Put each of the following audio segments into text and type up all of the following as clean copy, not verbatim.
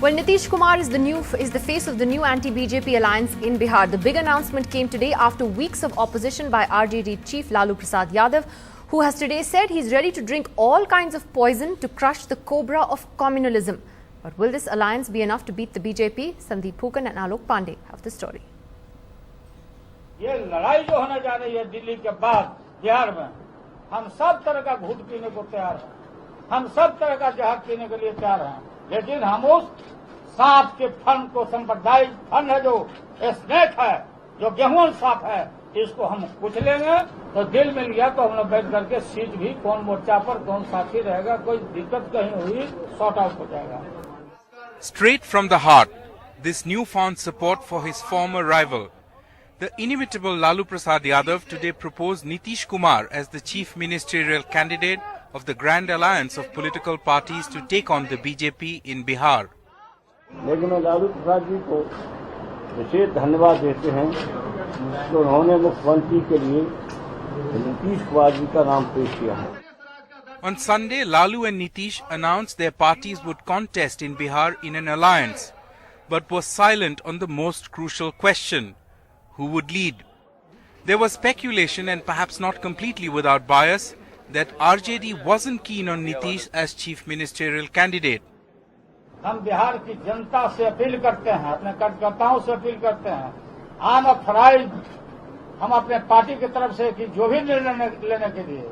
Well, Nitish Kumar is the face of the new anti-BJP alliance in Bihar. The big announcement came today after weeks of opposition by RJD chief Lalu Prasad Yadav, who has today said he's ready to drink all kinds of poison to crush the cobra of communalism. But will this alliance be enough to beat the BJP? Sandeep Phukan and Alok Pandey have the story. ये लड़ाई जो होने जा रही है दिल्ली के बाद बिहार में, हम सब तरह का घूट पीने को तैयार हैं, हम सब तरह का जहर पीने के लिए तैयार हैं, लेकिन हम उस सांप के फन को, सांप्रदायिक फन है जो स्नेक है, जो गेहूं सांप है, इसको हम कुचलेंगे। तो दिल मिल गया तो हम लोग बैठ करके सीट भी कौन मोर्चा पर कौन साथी रहेगा, कोई दिक्कत कहीं हुई सॉर्ट आउट हो जाएगा। Straight from the heart, this newfound support for his former rival. The inimitable Lalu Prasad Yadav today proposed Nitish Kumar as the chief ministerial candidate of the Grand Alliance of political parties to take on the BJP in Bihar. लेकिन लालू प्रसाद जी को विशेष धन्यवाद देते हैं कि उन्होंने मुख्यमंत्री के लिए नीतीश कुमार जी का नाम पेश किया है। On Sunday, Lalu and Nitish announced their parties would contest in Bihar in an alliance, but was silent on the most crucial question: who would lead? There was speculation, and perhaps not completely without bias, that RJD wasn't keen on Nitish as chief ministerial candidate. हम बिहार की जनता से appeal करते हैं, अपने कार्यकर्ताओं से appeal करते हैं, अनऑथराइज्ड हम अपने पार्टी की तरफ से कि जो भी निर्णय लेने के लिए,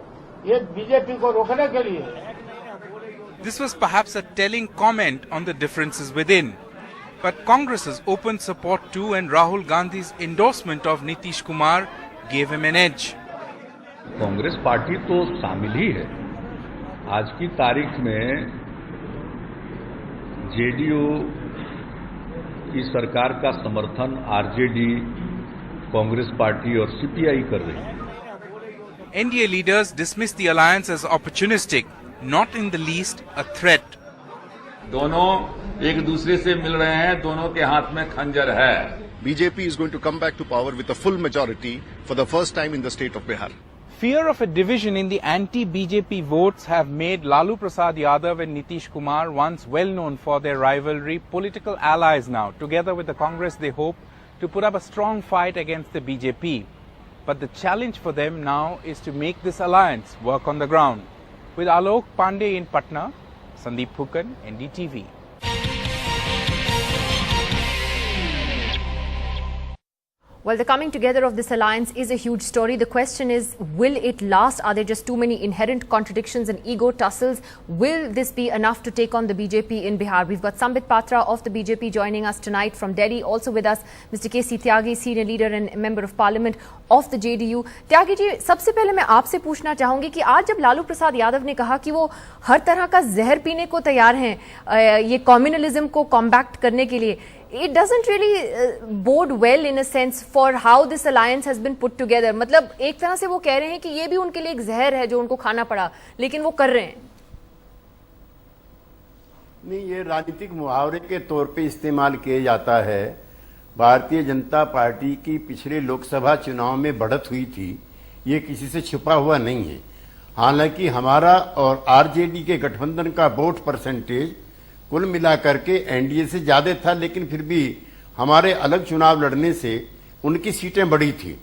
ये बीजेपी को रोकने के लिए। This was perhaps a telling comment on the differences within. But Congress's open support to and Rahul Gandhi's endorsement of Nitish Kumar gave him an edge. Congress party तो शामिल ही है। आज की तारीख में जेडीयू की सरकार का समर्थन आरजेडी, कांग्रेस पार्टी और सीपीआई कर रही है। NDA leaders dismissed the alliance as opportunistic, not in the least a threat. दोनों एक दूसरे से मिल रहे हैं, दोनों के हाथ में खंजर है। BJP is going to come back to power with a full majority for the first time in the state of Bihar. Fear of a division in the anti-BJP votes have made Lalu Prasad Yadav and Nitish Kumar, once well known for their rivalry, political allies now. Together with the Congress, they hope to put up a strong fight against the BJP. But the challenge for them now is to make this alliance work on the ground. With Alok Pandey in Patna, Sandeep Phukan, NDTV. Well, the coming together of this alliance is a huge story. The question is, will it last? Are there just too many inherent contradictions and ego tussles? Will this be enough to take on the BJP in Bihar? We've got Sambit Patra of the BJP joining us tonight from Delhi. Also with us, Mr. K.C. Tyagi, senior leader and member of parliament of the JDU. Tyagi ji, सबसे पहले मैं आपसे पूछना चाहूंगी कि आज जब लालू प्रसाद यादव ने कहा कि वो हर तरह का जहर पीने को तैयार हैं ये कम्युनलिज्म को कॉम्बैक्ट करने के लिए, it doesn't really bode well in a sense for how this alliance has been put together. मतलब एक तरह से वो कह रहे हैं कि ये भी उनके लिए एक जहर है जो उनको खाना पड़ा, लेकिन वो कर रहे हैं। नहीं, ये राजनीतिक मुहावरे के तौर पे इस्तेमाल किया जाता है। भारतीय जनता पार्टी की पिछले लोकसभा चुनाव में बढ़त हुई थी, ये किसी से छुपा हुआ नहीं है। हालांकि हमारा और आरजेडी के गठबंधन का वोट परसेंटेज कुल मिलाकर के एनडीए से ज्यादा था, लेकिन फिर भी हमारे अलग चुनाव लड़ने से उनकी सीटें बढ़ी थी।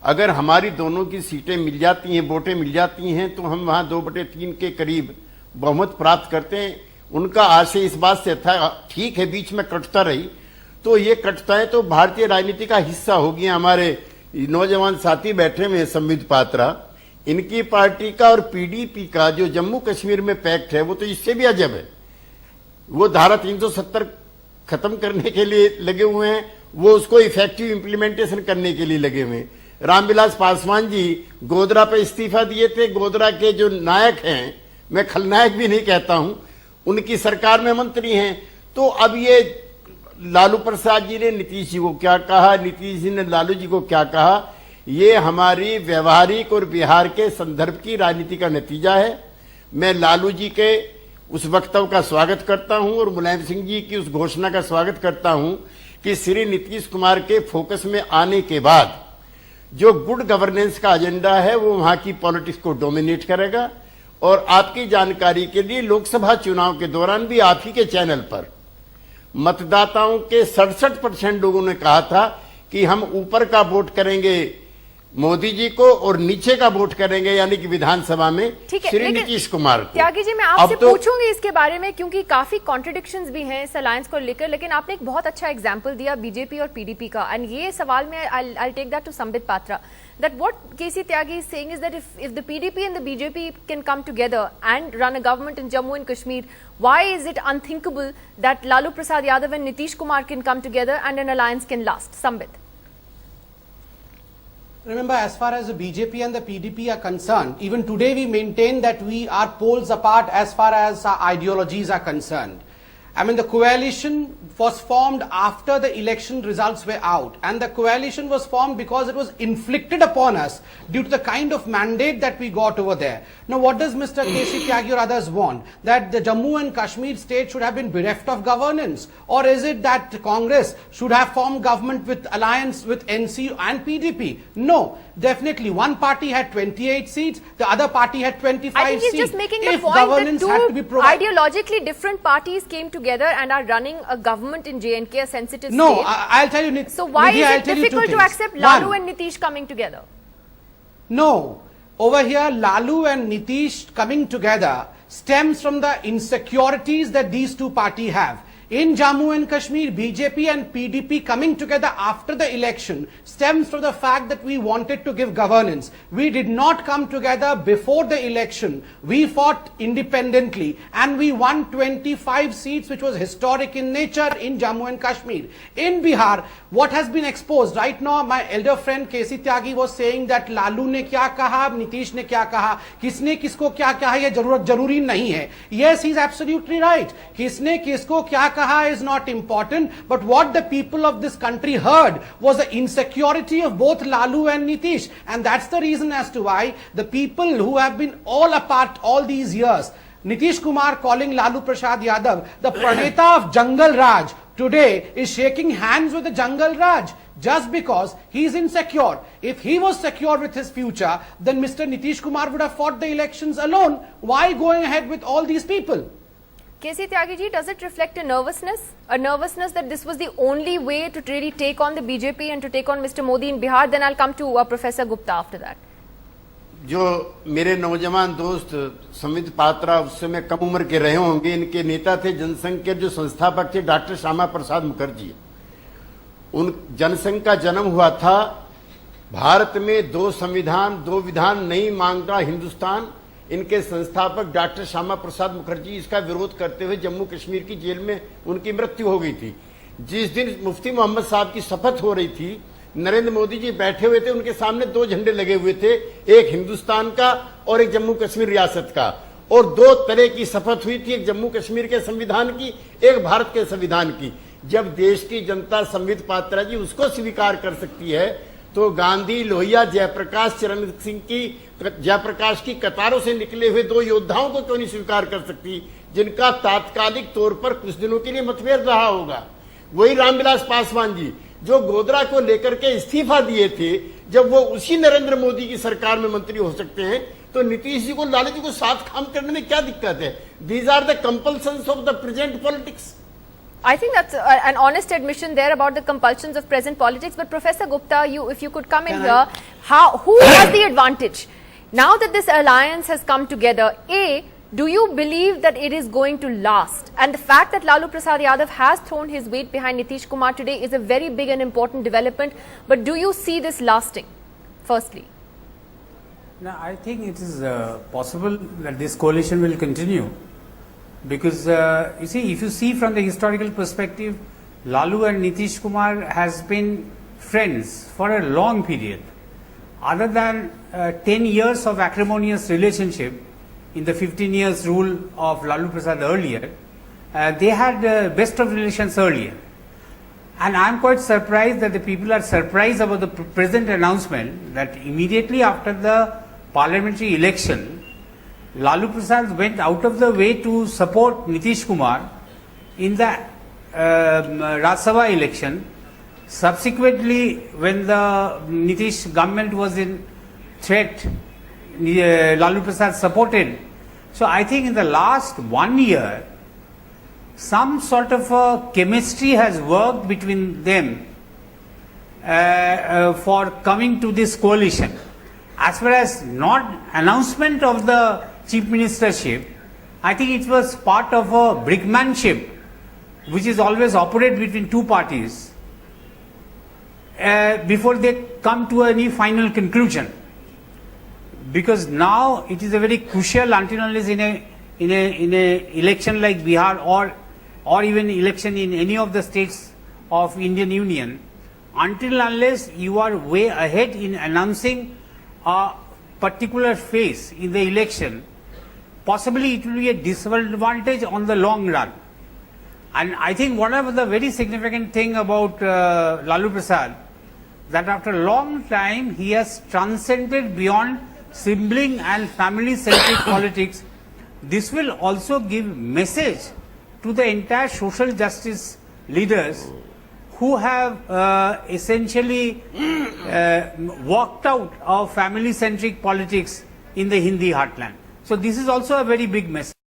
अगर हमारी दोनों की सीटें मिल जाती हैं, वोटें मिल जाती हैं, तो हम वहां 2/3 के करीब बहुमत प्राप्त करते हैं। उनका आशय इस बात से था, ठीक है बीच में कटता रही, तो ये कटताएं तो भारतीय राजनीति का हिस्सा होगी। हमारे नौजवान साथी बैठे हुए हैं, संबित पात्रा, इनकी पार्टी का और पीडीपी का जो जम्मू कश्मीर में पैक्ट है, वो तो इससे भी अजब है। वो धारा 370 खत्म करने के लिए लगे हुए हैं, वो उसको इफेक्टिव इंप्लीमेंटेशन करने के लिए लगे हुए हैं। रामविलास पासवान जी गोधरा पे इस्तीफा दिए थे, गोधरा के जो नायक हैं, मैं खलनायक भी नहीं कहता हूं, उनकी सरकार में मंत्री हैं। तो अब ये लालू प्रसाद जी ने नीतीश जी को क्या कहा, नीतीश जी ने लालू जी को क्या कहा, ये हमारी व्यवहारिक और बिहार के संदर्भ की राजनीति का नतीजा है। मैं लालू जी के उस वक्तव्य का स्वागत करता हूं और मुलायम सिंह जी की उस घोषणा का स्वागत करता हूं कि श्री नीतीश कुमार के फोकस में आने के बाद जो गुड गवर्नेंस का एजेंडा है वो वहां की पॉलिटिक्स को डोमिनेट करेगा। और आपकी जानकारी के लिए लोकसभा चुनाव के दौरान भी आप ही के चैनल पर मतदाताओं के 67% लोगों ने कहा था कि हम ऊपर का वोट करेंगे मोदी जी को और नीचे का वोट करेंगे यानी कि विधानसभा में श्री नीतीश कुमार को। त्यागी जी, मैं आपसे पूछूंगी इसके बारे में क्योंकि काफी कॉन्ट्रडिक्शंस भी हैं इस अलायंस को लेकर, लेकिन आपने एक बहुत अच्छा एग्जांपल दिया बीजेपी और पीडीपी का, एंड ये सवाल में I take that to Sambit Patra, that what KC Tyagi is saying is that if the PDP and the BJP can come together and run a government in Jammu and Kashmir, why is it unthinkable that Lalu Prasad Yadav and Nitish Kumar can come together and an alliance can last? Sambit. Remember, as far as the BJP and the PDP are concerned, even today we maintain that we are poles apart as far as our ideologies are concerned. I mean, the coalition was formed after the election results were out, and the coalition was formed because it was inflicted upon us due to the kind of mandate that we got over there. Now, what does Mr. KC Tyagi or others want? That the Jammu and Kashmir state should have been bereft of governance? Or is it that Congress should have formed government with alliance with NC and PDP? No, definitely. One party had 28 seats, the other party had 25 seats. I think he's just making the point that two ideologically different parties came together and are running a government in JNK, a sensitive state. No, I'll tell you. So why is it difficult to accept Lalu and Nitish coming together? No. Over here, Lalu and Nitish coming together stems from the insecurities that these two parties have. In Jammu and Kashmir, BJP and PDP coming together after the election stems from the fact that we wanted to give governance. We did not come together before the election. We fought independently and we won 25 seats, which was historic in nature in Jammu and Kashmir. In Bihar, what has been exposed right now, my elder friend KC Tyagi was saying that Lalu ne kya kaha, Nitish ne kya kaha, kisne kisko kya kaha, ye jaruri nahi hai. Yes, he's absolutely right. Kisne kisko kya kaha is not important, but what the people of this country heard was the insecurity of both Lalu and Nitish, and that's the reason as to why the people who have been all apart all these years, Nitish Kumar calling Lalu Prasad Yadav the Praneta of Jungle Raj, today is shaking hands with the Jungle Raj just because he is insecure. If he was secure with his future, then Mr. Nitish Kumar would have fought the elections alone. Why going ahead with all these people? KC Tyagi ji, does it reflect a nervousness that this was the only way to really take on the BJP and to take on Mr. Modi in Bihar? Then I'll come to Professor Gupta after that. जो मेरे नौजवान दोस्त समित पात्रा उस समय कम उम्र के रहे होंगे, इनके नेता थे जनसंघ के जो संस्थापक थे डॉक्टर श्यामा प्रसाद मुखर्जी। उन जनसंघ का जन्म हुआ था भारत में दो संविधान दो विधान नहीं मांगता हिंदुस्तान। इनके संस्थापक डॉक्टर श्यामा प्रसाद मुखर्जी इसका विरोध करते हुए जम्मू कश्मीर की जेल में उनकी मृत्यु हो गई थी। जिस दिन मुफ्ती मोहम्मद साहब की शपथ हो रही थी, नरेंद्र मोदी जी बैठे हुए थे, उनके सामने दो झंडे लगे हुए थे, एक हिंदुस्तान का और एक जम्मू कश्मीर रियासत का, और दो तरह की शपथ हुई थी, एक जम्मू कश्मीर के संविधान की, एक भारत के संविधान की। जब देश की जनता संबित पात्रा जी उसको स्वीकार कर सकती है, तो गांधी, लोहिया, जयप्रकाश, चरण सिंह की जयप्रकाश की कतारों से निकले हुए दो योद्धाओं को क्यों नहीं स्वीकार कर सकती, जिनका तात्कालिक तौर पर कुछ दिनों के लिए मतभेद रहा होगा। वही रामविलास पासवान जी जो गोधरा को लेकर के इस्तीफा दिए थे, जब वो उसी नरेंद्र मोदी की सरकार में मंत्री हो सकते हैं, तो नीतीश जी को, लालू जी को साथ काम करने में क्या दिक्कत है? These are the compulsions of the present politics. I think that's an honest admission there about the compulsions of present politics. But Professor Gupta, if you could come in here, who has the advantage? Now that this alliance has come together, do you believe that it is going to last? And the fact that Lalu Prasad Yadav has thrown his weight behind Nitish Kumar today is a very big and important development. But do you see this lasting, firstly? No, I think it is possible that this coalition will continue. Because you see, if you see from the historical perspective, Lalu and Nitish Kumar has been friends for a long period. Other than 10 years of acrimonious relationship in the 15 years rule of Lalu Prasad earlier, they had best of relations earlier. And I am quite surprised that the people are surprised about the present announcement that immediately after the parliamentary election, Lalu Prasad went out of the way to support Nitish Kumar in the Rajya Sabha election. Subsequently, when the Nitish government was in threat, Lalu Prasad supported. So I think in the last 1 year, some sort of a chemistry has worked between them for coming to this coalition. As far as not announcement of the chief ministership, I think it was part of a brickmanship which is always operated between two parties before they come to any final conclusion. Because now it is a very crucial, until unless in a election like Bihar or even election in any of the states of Indian Union, until unless you are way ahead in announcing a particular phase in the election, possibly it will be a disadvantage on the long run. And I think one of the very significant thing about Lalu Prasad, that after a long time he has transcended beyond sibling and family centric politics. This will also give message to the entire social justice leaders who have essentially walked out of family centric politics in the Hindi heartland. So this is also a very big message.